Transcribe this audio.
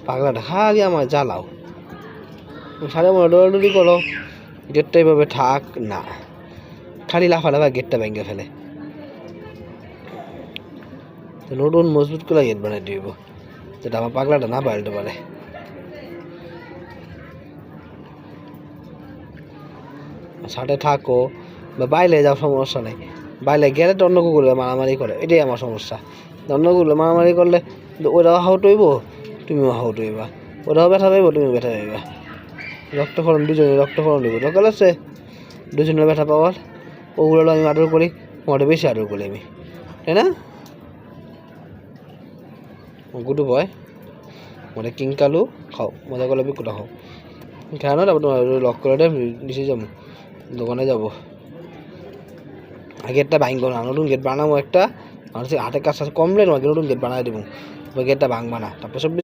পাগলাটা খালি আমার জ্বালাও, সাড়ে মনে দৌড়াদৌড়ি করো, গেটটা এইভাবে থাক না, খালি লাফা গেটটা ভেঙে ফেলে। নতুন মজবুত করে গেট বানাই দিব, যেটা আমার পাগলাটা না পাল্টে পারে। সাথে থাকো বা বাইরে যাও, সমস্যা নেই। বাইরে গেলে তো অন্য কুকুরে মারামারি করে, এটাই আমার সমস্যা। অন্য কুকুরে মারামারি করলে ওরাও হাউট হইব, তুমিও হাউট হইবা। ওরাও ব্যথা পাইব, তুমিও ব্যথা পাইবা। রক্তক্ষরণ, দুজনে রক্তক্ষরণ দিব, দরকার আছে দুজনের ব্যথা পাওয়ার। ওগুলো আমি আদর করি, ওটা বেশি আদর করি আমি, তাই না? গুডু বয় মানে কিং কালু খাও, মজা করলে বিকুটা খাও, খেয়ে না। তারপর তোমার লক করে দেয়, নিচে যাবো, দোকানে যাবো। গেটটা ভাঙবো না, নতুন গেট বানাবো একটা। আর হাতের কাজ কমলে তোমাকে নতুন গেট বানাই দেবো, গেটটা ভাঙবা না। তারপর সব